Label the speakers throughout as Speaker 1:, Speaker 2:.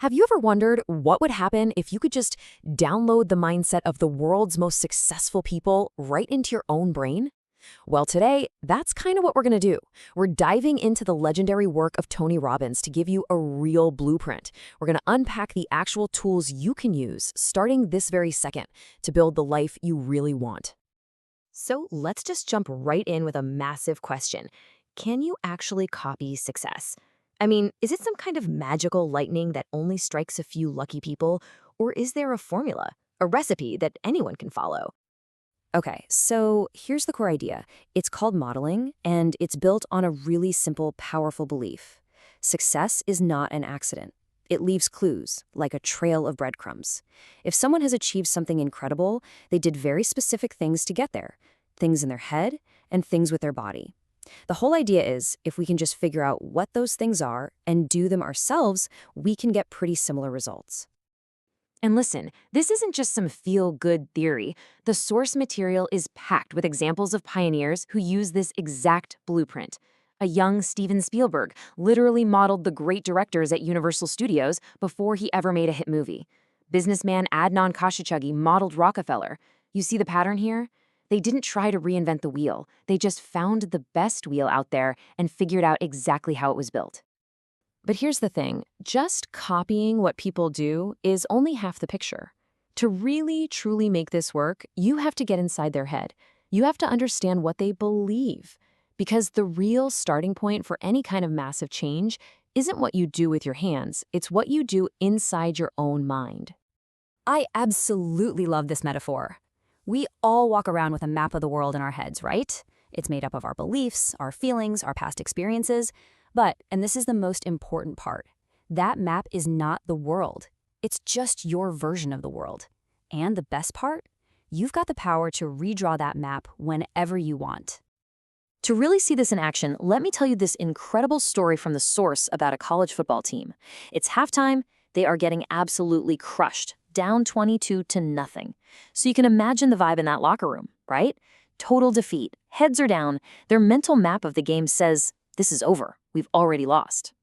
Speaker 1: Have you ever wondered what would happen if you could just download the mindset of the world's most successful people right into your own brain? Well, today, that's kind of what we're going to do. We're diving into the legendary work of Tony Robbins to give you a real blueprint. We're going to unpack the actual tools you can use starting this very second to build the life you really want. So let's just jump right in with a massive question. Can you actually copy success? I mean, is it some kind of magical lightning that only strikes a few lucky people, or is there a formula, a recipe that anyone can follow? Okay, so here's the core idea. It's called modeling, and it's built on a really simple, powerful belief. Success is not an accident. It leaves clues, like a trail of breadcrumbs. If someone has achieved something incredible, they did very specific things to get there. Things in their head and things with their body. The whole idea is, if we can just figure out what those things are and do them ourselves, we can get pretty similar results. And listen, this isn't just some feel-good theory. The source material is packed with examples of pioneers who use this exact blueprint. A young Steven Spielberg literally modeled the great directors at Universal Studios before he ever made a hit movie. Businessman Adnan Khashoggi modeled Rockefeller. You see the pattern here? They didn't try to reinvent the wheel. They just found the best wheel out there and figured out exactly how it was built. But here's the thing, just copying what people do is only half the picture. To really, truly make this work, you have to get inside their head. You have to understand what they believe. Because the real starting point for any kind of massive change isn't what you do with your hands, it's what you do inside your own mind.
Speaker 2: I absolutely love this metaphor. We all walk around with a map of the world in our heads, right? It's made up of our beliefs, our feelings, our past experiences. But, and this is the most important part, that map is not the world. It's just your version of the world. And the best part? You've got the power to redraw that map whenever you want.
Speaker 1: To really see this in action, let me tell you this incredible story from the source about a college football team. It's halftime, they are getting absolutely crushed, down 22-0. So you can imagine the vibe in that locker room, right? Total defeat, heads are down, their mental map of the game says, this is over. We've already lost.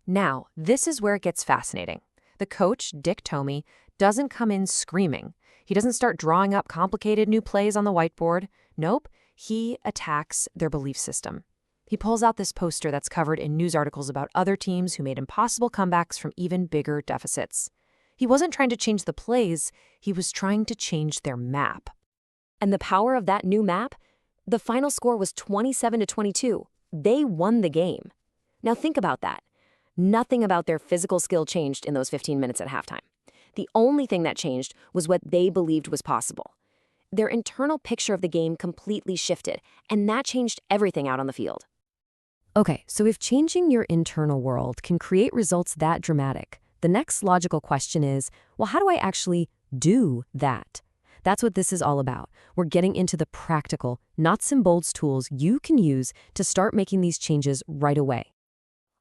Speaker 1: Now, this is where it gets fascinating. The coach, Dick Tomey, doesn't come in screaming. He doesn't start drawing up complicated new plays on the whiteboard. Nope, he attacks their belief system. He pulls out this poster that's covered in news articles about other teams who made impossible comebacks from even bigger deficits. He wasn't trying to change the plays, he was trying to change their map. And the power of that new map? The final score was 27-22. They won the game. Now think about that. Nothing about their physical skill changed in those 15 minutes at halftime. The only thing that changed was what they believed was possible. Their internal picture of the game completely shifted, and that changed everything out on the field. Okay, so if changing your internal world can create results that dramatic, the next logical question is, well, how do I actually do that? That's what this is all about. We're getting into the practical, nuts and bolts tools you can use to start making these changes right away.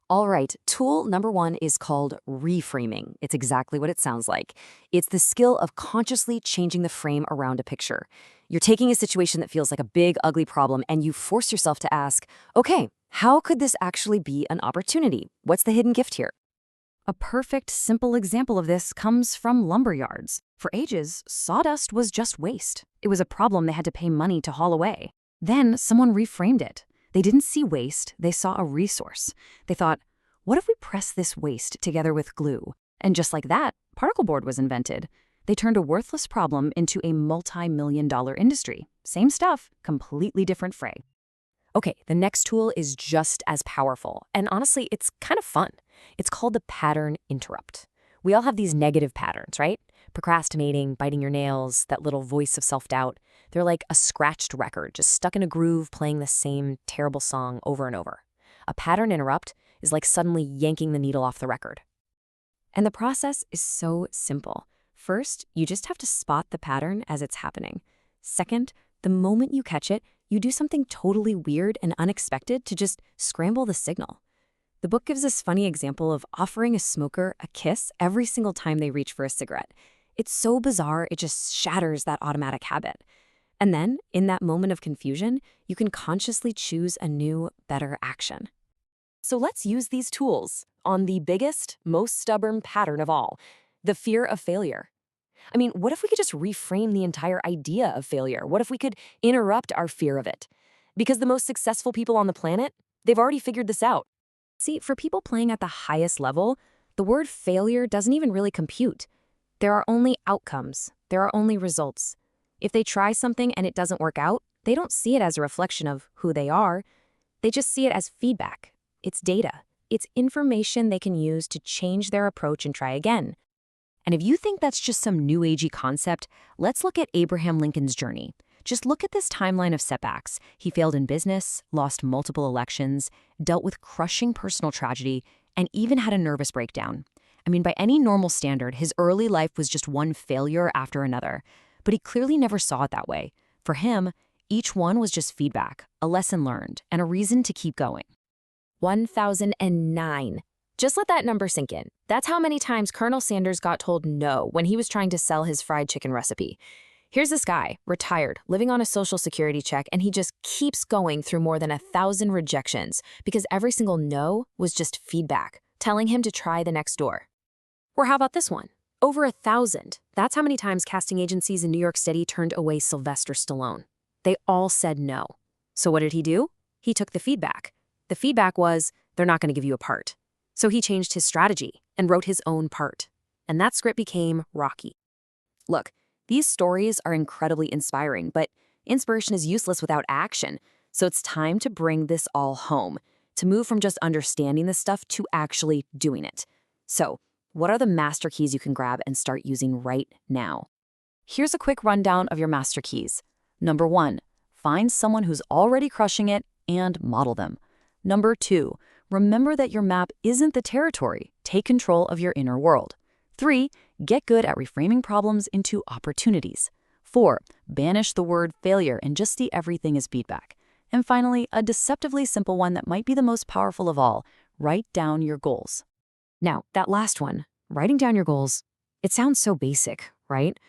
Speaker 1: All right, tool number 1 is called reframing. It's exactly what it sounds like. It's the skill of consciously changing the frame around a picture. You're taking a situation that feels like a big, ugly problem, and you force yourself to ask, okay, how could this actually be an opportunity? What's the hidden gift here? A perfect, simple example of this comes from lumber yards. For ages, sawdust was just waste. It was a problem they had to pay money to haul away. Then someone reframed it. They didn't see waste, they saw a resource. They thought, what if we press this waste together with glue? And just like that, particle board was invented. They turned a worthless problem into a multi-million-dollar industry. Same stuff, completely different fray. Okay, the next tool is just as powerful, and honestly, it's kind of fun. It's called the pattern interrupt. We all have these negative patterns, right? Procrastinating, biting your nails, that little voice of self-doubt. They're like a scratched record, just stuck in a groove playing the same terrible song over and over. A pattern interrupt is like suddenly yanking the needle off the record. And the process is so simple. First, you just have to spot the pattern as it's happening. Second, the moment you catch it, you do something totally weird and unexpected to just scramble the signal. The book gives this funny example of offering a smoker a kiss every single time they reach for a cigarette. It's so bizarre, it just shatters that automatic habit. And then, in that moment of confusion, you can consciously choose a new, better action. So let's use these tools on the biggest, most stubborn pattern of all, the fear of failure. I mean, what if we could just reframe the entire idea of failure? What if we could interrupt our fear of it? Because the most successful people on the planet, they've already figured this out.
Speaker 2: See, for people playing at the highest level, the word failure doesn't even really compute. There are only outcomes. There are only results. If they try something and it doesn't work out, they don't see it as a reflection of who they are. They just see it as feedback. It's data. It's information they can use to change their approach and try again. And if you think that's just some new agey concept, let's look at Abraham Lincoln's journey. Just look at this timeline of setbacks. He failed in business, lost multiple elections, dealt with crushing personal tragedy, and even had a nervous breakdown. I mean, by any normal standard, his early life was just one failure after another. But he clearly never saw it that way. For him, each one was just feedback, a lesson learned, and a reason to keep going. 1009. Just let that number sink in. That's how many times Colonel Sanders got told no when he was trying to sell his fried chicken recipe. Here's this guy, retired, living on a Social Security check, and he just keeps going through more than 1,000 rejections because every single no was just feedback, telling him to try the next door. Or how about this one? Over 1,000. That's how many times casting agencies in New York City turned away Sylvester Stallone. They all said no. So what did he do? He took the feedback. The feedback was, they're not going to give you a part. So he changed his strategy and wrote his own part. And that script became Rocky. Look, these stories are incredibly inspiring, but inspiration is useless without action. So it's time to bring this all home, to move from just understanding this stuff to actually doing it. So, what are the master keys you can grab and start using right now? Here's a quick rundown of your master keys. Number 1, find someone who's already crushing it and model them. Number 2, remember that your map isn't the territory. Take control of your inner world. 3, get good at reframing problems into opportunities. 4, banish the word failure and just see everything as feedback. And finally, a deceptively simple one that might be the most powerful of all, write down your goals. Now, that last one, writing down your goals, it sounds so basic, right?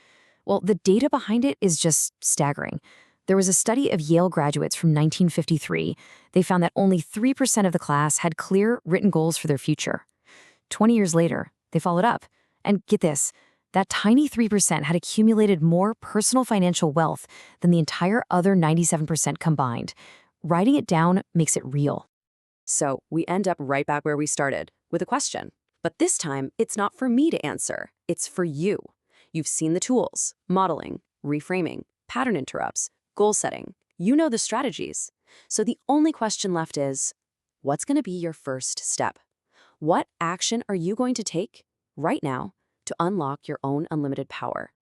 Speaker 2: Well, the data behind it is just staggering. There was a study of Yale graduates from 1953. They found that only 3% of the class had clear written goals for their future. 20 years later, they followed up. And get this, that tiny 3% had accumulated more personal financial wealth than the entire other 97% combined. Writing it down makes it real.
Speaker 3: So we end up right back where we started, with a question. But this time, it's not for me to answer. It's for you. You've seen the tools, modeling, reframing, pattern interrupts, goal setting. You know the strategies. So the only question left is, what's going to be your first step? What action are you going to take right now to unlock your own unlimited power?